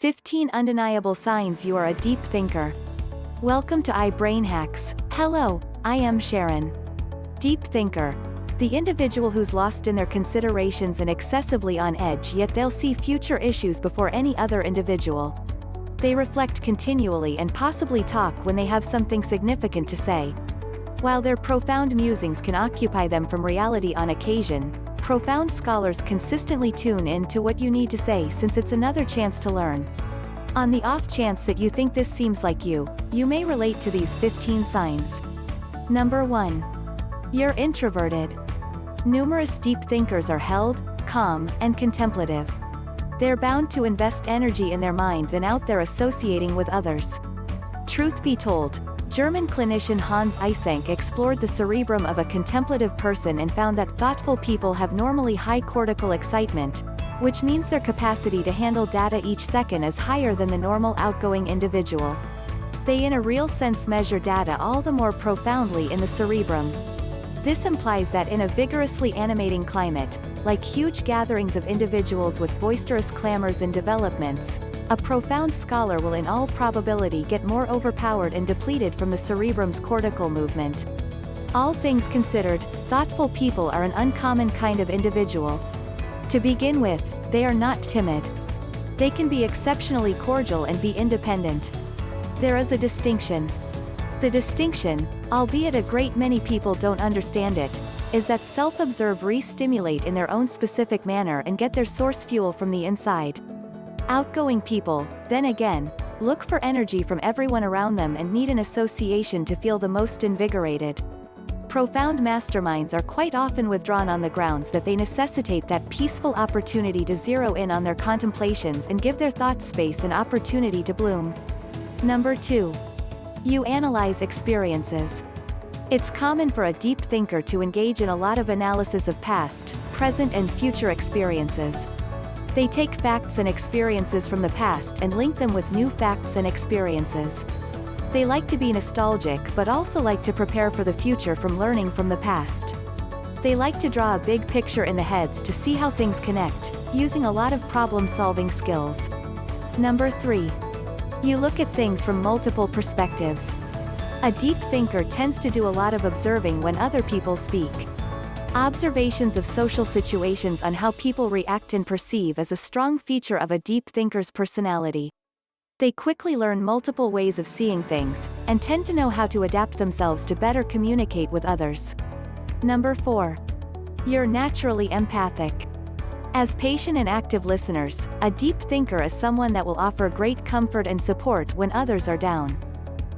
15 undeniable signs you are a deep thinker. Welcome to iBrainhacks. Hello, I am Sharon. Deep thinker. The individual who's lost in their considerations and excessively on edge, yet they'll see future issues before any other individual. They reflect continually and possibly talk when they have something significant to say. While their profound musings can occupy them from reality on occasion, profound scholars consistently tune in to what you need to say, since it's another chance to learn. On the off chance that you think this seems like you may relate to these 15 signs. Number 1. You're introverted. Numerous deep thinkers are held, calm, and contemplative. They're bound to invest energy in their mind than out there associating with others. Truth be told, German clinician Hans Eysenck explored the cerebrum of a contemplative person and found that thoughtful people have normally high cortical excitement, which means their capacity to handle data each second is higher than the normal outgoing individual. They in a real sense measure data all the more profoundly in the cerebrum. This implies that in a vigorously animating climate, like huge gatherings of individuals with boisterous clamors and developments, a profound scholar will in all probability get more overpowered and depleted from the cerebrum's cortical movement. All things considered, thoughtful people are an uncommon kind of individual. To begin with, they are not timid. They can be exceptionally cordial and be independent. There is a distinction. The distinction, albeit a great many people don't understand it, is that self-observe re-stimulate in their own specific manner and get their source fuel from the inside. Outgoing people, then again, look for energy from everyone around them and need an association to feel the most invigorated. Profound masterminds are quite often withdrawn on the grounds that they necessitate that peaceful opportunity to zero in on their contemplations and give their thoughts space and opportunity to bloom. Number 2. You analyze experiences. It's common for a deep thinker to engage in a lot of analysis of past, present and future experiences. They take facts and experiences from the past and link them with new facts and experiences. They like to be nostalgic but also like to prepare for the future from learning from the past. They like to draw a big picture in the heads to see how things connect, using a lot of problem-solving skills. Number 3. You look at things from multiple perspectives. A deep thinker tends to do a lot of observing when other people speak. Observations of social situations on how people react and perceive is a strong feature of a deep thinker's personality. They quickly learn multiple ways of seeing things, and tend to know how to adapt themselves to better communicate with others. Number 4. You're naturally empathic. As patient and active listeners, a deep thinker is someone that will offer great comfort and support when others are down.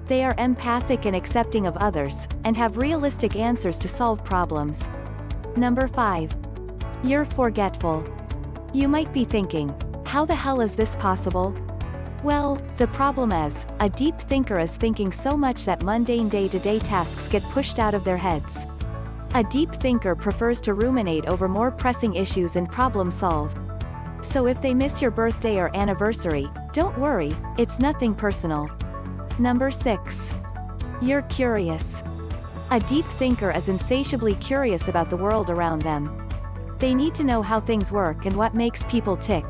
They are empathic and accepting of others, and have realistic answers to solve problems. Number 5. You're forgetful. You might be thinking, how the hell is this possible? Well, the problem is, a deep thinker is thinking so much that mundane day-to-day tasks get pushed out of their heads. A deep thinker prefers to ruminate over more pressing issues and problem solve. So if they miss your birthday or anniversary, don't worry, it's nothing personal. Number 6. You're curious. A deep thinker is insatiably curious about the world around them. They need to know how things work and what makes people tick.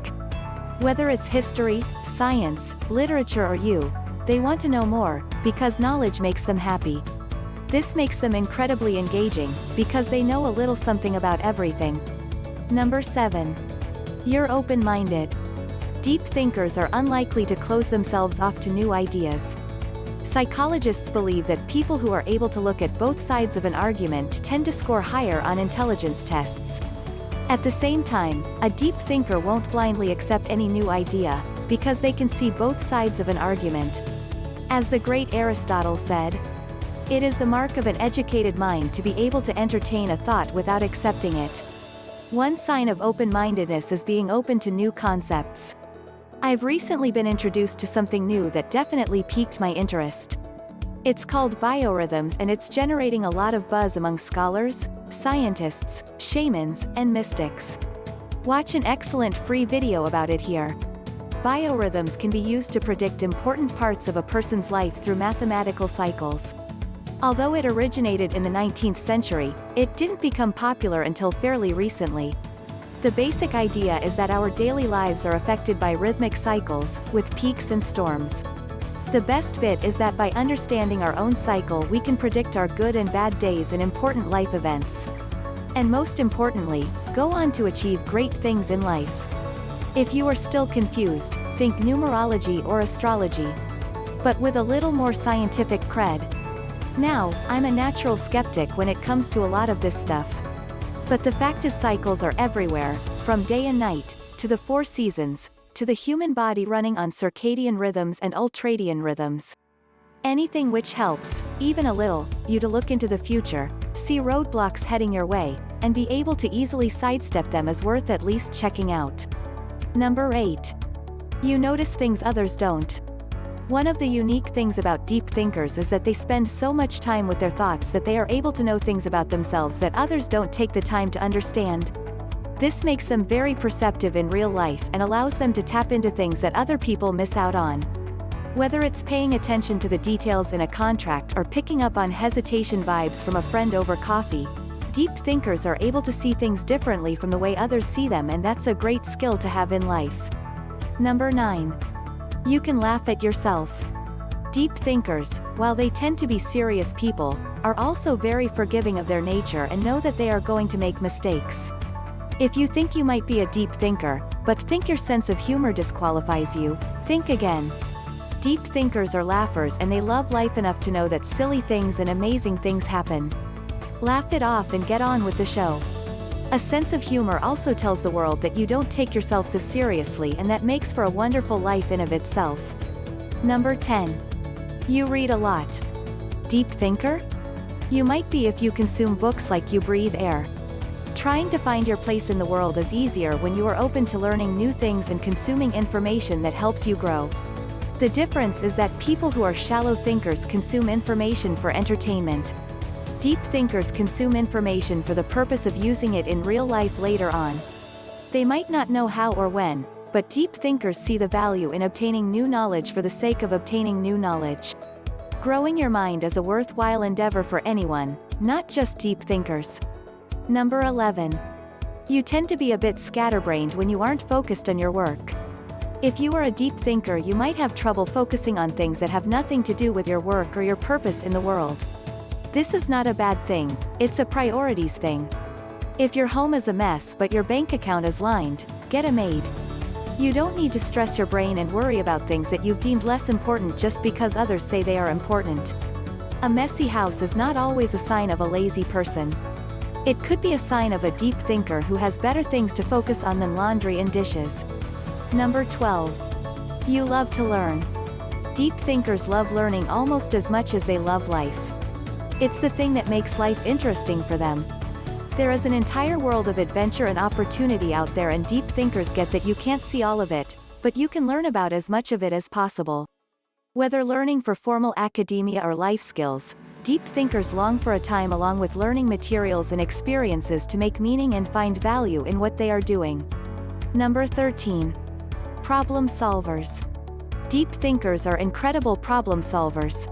Whether it's history, science, literature or you, they want to know more, because knowledge makes them happy. This makes them incredibly engaging, because they know a little something about everything. Number 7. You're open-minded. Deep thinkers are unlikely to close themselves off to new ideas. Psychologists believe that people who are able to look at both sides of an argument tend to score higher on intelligence tests. At the same time, a deep thinker won't blindly accept any new idea, because they can see both sides of an argument. As the great Aristotle said, "It is the mark of an educated mind to be able to entertain a thought without accepting it." One sign of open-mindedness is being open to new concepts. I've recently been introduced to something new that definitely piqued my interest. It's called biorhythms, and it's generating a lot of buzz among scholars, scientists, shamans, and mystics. Watch an excellent free video about it here. Biorhythms can be used to predict important parts of a person's life through mathematical cycles. Although it originated in the 19th century, it didn't become popular until fairly recently. The basic idea is that our daily lives are affected by rhythmic cycles, with peaks and storms. The best bit is that by understanding our own cycle we can predict our good and bad days and important life events. And most importantly, go on to achieve great things in life. If you are still confused, think numerology or astrology. But with a little more scientific cred. Now, I'm a natural skeptic when it comes to a lot of this stuff. But the fact is cycles are everywhere, from day and night, to the 4 seasons, to the human body running on circadian rhythms and ultradian rhythms. Anything which helps, even a little, you to look into the future, see roadblocks heading your way, and be able to easily sidestep them is worth at least checking out. Number 8. You notice things others don't. One of the unique things about deep thinkers is that they spend so much time with their thoughts that they are able to know things about themselves that others don't take the time to understand. This makes them very perceptive in real life and allows them to tap into things that other people miss out on. Whether it's paying attention to the details in a contract or picking up on hesitation vibes from a friend over coffee, deep thinkers are able to see things differently from the way others see them, and that's a great skill to have in life. Number 9. You can laugh at yourself. Deep thinkers, while they tend to be serious people, are also very forgiving of their nature and know that they are going to make mistakes. If you think you might be a deep thinker, but think your sense of humor disqualifies you, think again. Deep thinkers are laughers and they love life enough to know that silly things and amazing things happen. Laugh it off and get on with the show. A sense of humor also tells the world that you don't take yourself so seriously, and that makes for a wonderful life in of itself. Number 10. You read a lot. Deep thinker? You might be if you consume books like you breathe air. Trying to find your place in the world is easier when you are open to learning new things and consuming information that helps you grow. The difference is that people who are shallow thinkers consume information for entertainment. Deep thinkers consume information for the purpose of using it in real life later on. They might not know how or when, but deep thinkers see the value in obtaining new knowledge for the sake of obtaining new knowledge. Growing your mind is a worthwhile endeavor for anyone, not just deep thinkers. Number 11. You tend to be a bit scatterbrained when you aren't focused on your work. If you are a deep thinker, you might have trouble focusing on things that have nothing to do with your work or your purpose in the world. This is not a bad thing, it's a priorities thing. If your home is a mess but your bank account is lined, get a maid. You don't need to stress your brain and worry about things that you've deemed less important just because others say they are important. A messy house is not always a sign of a lazy person. It could be a sign of a deep thinker who has better things to focus on than laundry and dishes. Number 12. You love to learn. Deep thinkers love learning almost as much as they love life. It's the thing that makes life interesting for them. There is an entire world of adventure and opportunity out there, and deep thinkers get that you can't see all of it, but you can learn about as much of it as possible. Whether learning for formal academia or life skills, deep thinkers long for a time along with learning materials and experiences to make meaning and find value in what they are doing. Number 13. Problem solvers. Deep thinkers are incredible problem solvers.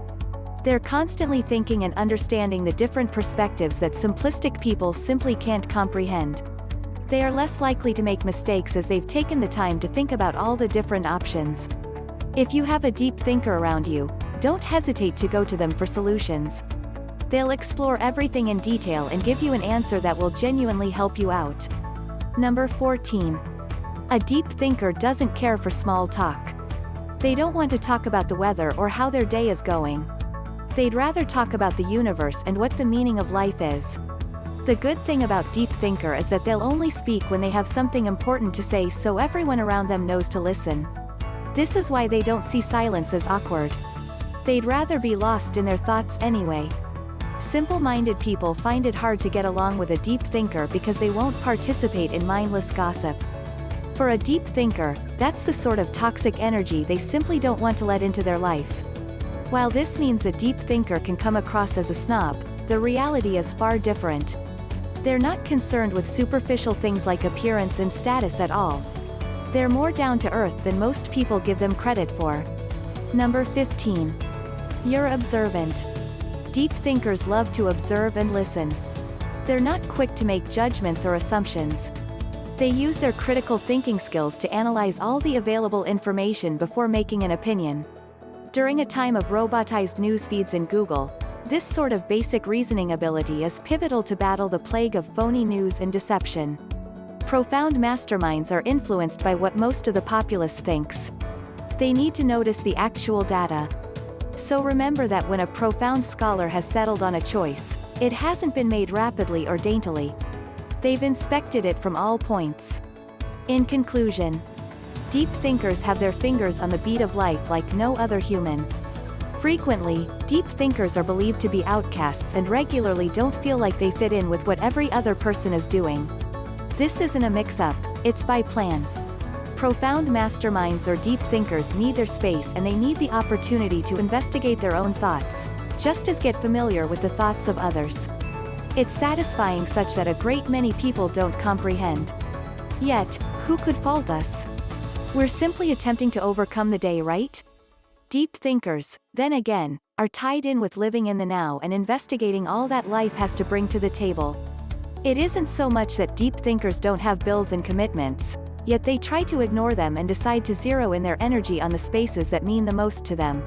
They're constantly thinking and understanding the different perspectives that simplistic people simply can't comprehend. They are less likely to make mistakes as they've taken the time to think about all the different options. If you have a deep thinker around you, don't hesitate to go to them for solutions. They'll explore everything in detail and give you an answer that will genuinely help you out. Number 14. A deep thinker doesn't care for small talk. They don't want to talk about the weather or how their day is going. They'd rather talk about the universe and what the meaning of life is. The good thing about deep thinker is that they'll only speak when they have something important to say, so everyone around them knows to listen. This is why they don't see silence as awkward. They'd rather be lost in their thoughts anyway. Simple-minded people find it hard to get along with a deep thinker because they won't participate in mindless gossip. For a deep thinker, that's the sort of toxic energy they simply don't want to let into their life. While this means a deep thinker can come across as a snob, the reality is far different. They're not concerned with superficial things like appearance and status at all. They're more down to earth than most people give them credit for. Number 15. You're observant. Deep thinkers love to observe and listen. They're not quick to make judgments or assumptions. They use their critical thinking skills to analyze all the available information before making an opinion. During a time of robotized news feeds in Google, this sort of basic reasoning ability is pivotal to battle the plague of phony news and deception. Profound masterminds are influenced by what most of the populace thinks. They need to notice the actual data. So remember that when a profound scholar has settled on a choice, it hasn't been made rapidly or daintily. They've inspected it from all points. In conclusion, deep thinkers have their fingers on the beat of life like no other human. Frequently, deep thinkers are believed to be outcasts and regularly don't feel like they fit in with what every other person is doing. This isn't a mix-up, it's by plan. Profound masterminds or deep thinkers need their space and they need the opportunity to investigate their own thoughts, just as get familiar with the thoughts of others. It's satisfying such that a great many people don't comprehend. Yet, who could fault us? We're simply attempting to overcome the day, right? Deep thinkers, then again, are tied in with living in the now and investigating all that life has to bring to the table. It isn't so much that deep thinkers don't have bills and commitments, yet they try to ignore them and decide to zero in their energy on the spaces that mean the most to them.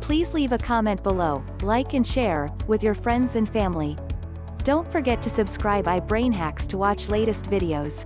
Please leave a comment below, like and share, with your friends and family. Don't forget to subscribe iBrainhacks to watch latest videos.